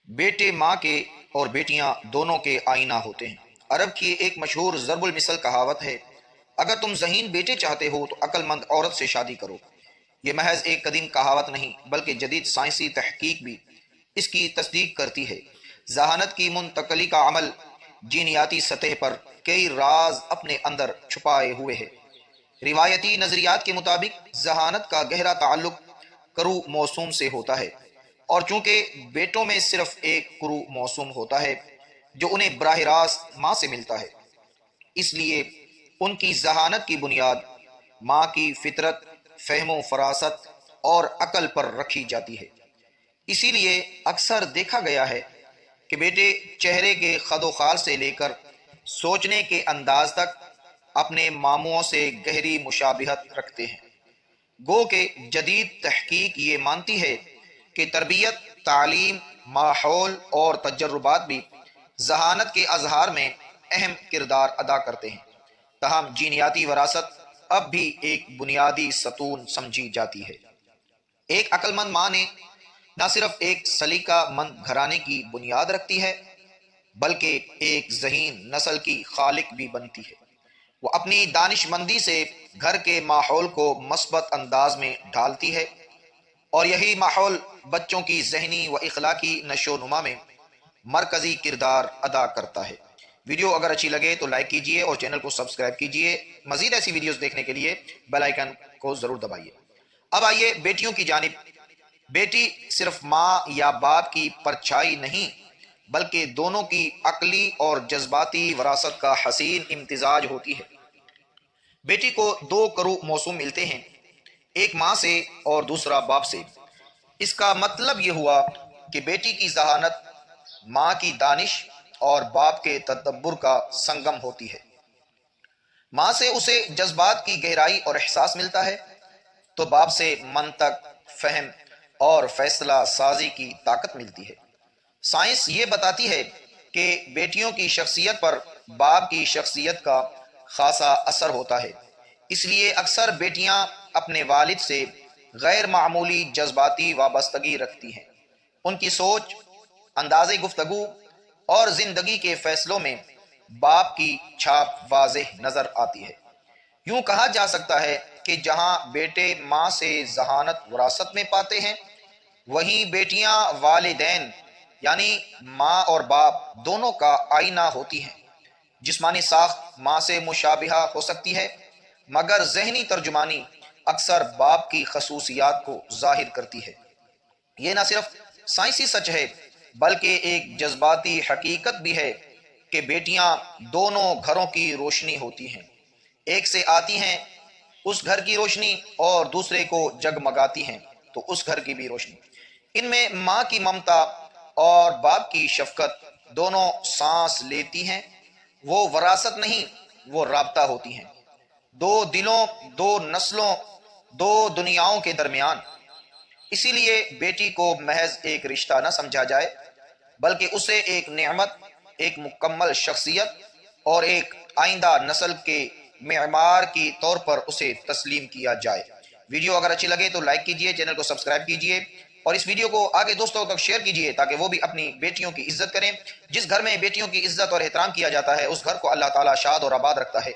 بیٹے ماں کے اور بیٹیاں دونوں کے آئینہ ہوتے ہیں۔ عرب کی ایک مشہور ضرب المثل کہاوت ہے، اگر تم ذہین بیٹے چاہتے ہو تو عقل مند عورت سے شادی کرو۔ یہ محض ایک قدیم کہاوت نہیں بلکہ جدید سائنسی تحقیق بھی اس کی تصدیق کرتی ہے۔ ذہانت کی منتقلی کا عمل جینیاتی سطح پر کئی راز اپنے اندر چھپائے ہوئے ہے۔ روایتی نظریات کے مطابق ذہانت کا گہرا تعلق کرو موسوم سے ہوتا ہے، اور چونکہ بیٹوں میں صرف ایک کرو موسوم ہوتا ہے جو انہیں براہ راست ماں سے ملتا ہے، اس لیے ان کی ذہانت کی بنیاد ماں کی فطرت، فہم و فراست اور عقل پر رکھی جاتی ہے۔ اسی لیے اکثر دیکھا گیا ہے کہ بیٹے چہرے کے خد و خال سے لے کر سوچنے کے انداز تک اپنے ماموں سے گہری مشابہت رکھتے ہیں۔ گو کہ جدید تحقیق یہ مانتی ہے کہ تربیت، تعلیم، ماحول اور تجربات بھی ذہانت کے اظہار میں اہم کردار ادا کرتے ہیں، تاہم جینیاتی وراثت اب بھی ایک بنیادی ستون سمجھی جاتی ہے۔ ایک عقل مند ماں نے نہ صرف ایک سلیقہ مند گھرانے کی بنیاد رکھتی ہے بلکہ ایک ذہین نسل کی خالق بھی بنتی ہے۔ وہ اپنی دانش مندی سے گھر کے ماحول کو مثبت انداز میں ڈھالتی ہے، اور یہی ماحول بچوں کی ذہنی و اخلاقی نشو و نما میں مرکزی کردار ادا کرتا ہے۔ ویڈیو اگر اچھی لگے تو لائک کیجئے اور چینل کو سبسکرائب کیجئے۔ مزید ایسی ویڈیوز دیکھنے کے لیے بیل آئیکن کو ضرور دبائیے۔ اب آئیے بیٹیوں کی جانب۔ بیٹی صرف ماں یا باپ کی پرچھائی نہیں بلکہ دونوں کی عقلی اور جذباتی وراثت کا حسین امتزاج ہوتی ہے۔ بیٹی کو دو کرو موسوم ملتے ہیں، ایک ماں سے اور دوسرا باپ سے۔ اس کا مطلب یہ ہوا کہ بیٹی کی ذہانت ماں کی دانش اور باپ کے تدبر کا سنگم ہوتی ہے۔ ماں سے اسے جذبات کی گہرائی اور احساس ملتا ہے تو باپ سے منطق، فہم اور فیصلہ سازی کی طاقت ملتی ہے۔ سائنس یہ بتاتی ہے کہ بیٹیوں کی شخصیت پر باپ کی شخصیت کا خاصا اثر ہوتا ہے، اس لیے اکثر بیٹیاں اپنے والد سے غیر معمولی جذباتی وابستگی رکھتی ہیں۔ ان کی سوچ، انداز گفتگو اور زندگی کے فیصلوں میں باپ کی چھاپ واضح نظر آتی ہے۔ یوں کہا جا سکتا ہے کہ جہاں بیٹے ماں سے ذہانت وراثت میں پاتے ہیں، وہیں بیٹیاں والدین یعنی ماں اور باپ دونوں کا آئینہ ہوتی ہیں۔ جسمانی ساخت ماں سے مشابہہ ہو سکتی ہے، مگر ذہنی ترجمانی اکثر باپ کی خصوصیات کو ظاہر کرتی ہے۔ یہ نہ صرف سائنسی سچ ہے بلکہ ایک جذباتی حقیقت بھی ہے کہ بیٹیاں دونوں گھروں کی روشنی ہوتی ہیں۔ ایک سے آتی ہیں اس گھر کی روشنی اور دوسرے کو جگمگاتی ہیں تو اس گھر کی بھی روشنی۔ ان میں ماں کی ممتا اور باپ کی شفقت دونوں سانس لیتی ہیں۔ وہ وراثت نہیں، وہ رابطہ ہوتی ہیں، دو دلوں، دو نسلوں، دو دنیاؤں کے درمیان۔ اسی لیے بیٹی کو محض ایک رشتہ نہ سمجھا جائے بلکہ اسے ایک نعمت، ایک مکمل شخصیت اور ایک آئندہ نسل کے معمار کی طور پر اسے تسلیم کیا جائے۔ ویڈیو اگر اچھی لگے تو لائک کیجئے، چینل کو سبسکرائب کیجئے اور اس ویڈیو کو آگے دوستوں تک شیئر کیجئے تاکہ وہ بھی اپنی بیٹیوں کی عزت کریں۔ جس گھر میں بیٹیوں کی عزت اور احترام کیا جاتا ہے اس گھر کو اللہ تعالیٰ شاد اور آباد رکھتا ہے۔